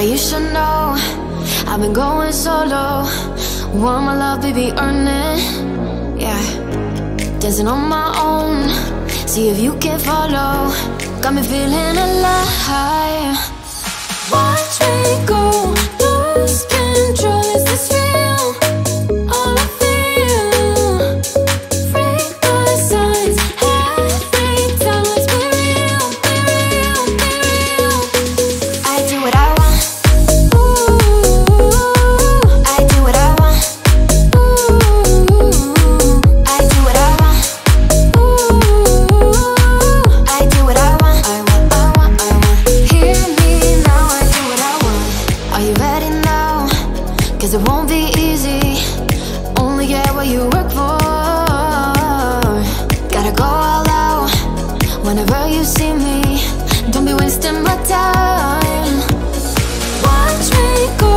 you should know I've been going solo. Want my love, baby, earn it. Yeah, dancing on my own. See if you can follow. Got me feeling alive. Watch me go, lose control. Is this real? All I feel. Break my signs every time. Let's be real, be real, be real. I do what I want. Ooh, I do what I want. Ooh, I do what I want. Ooh, I do what I want. I want, I want, I want. Hear me now, I do what I want. Are you ready now? 'Cause it won't be easy. Only get what you work for. Gotta go all out whenever you see me. Don't be wasting my time. Watch me go.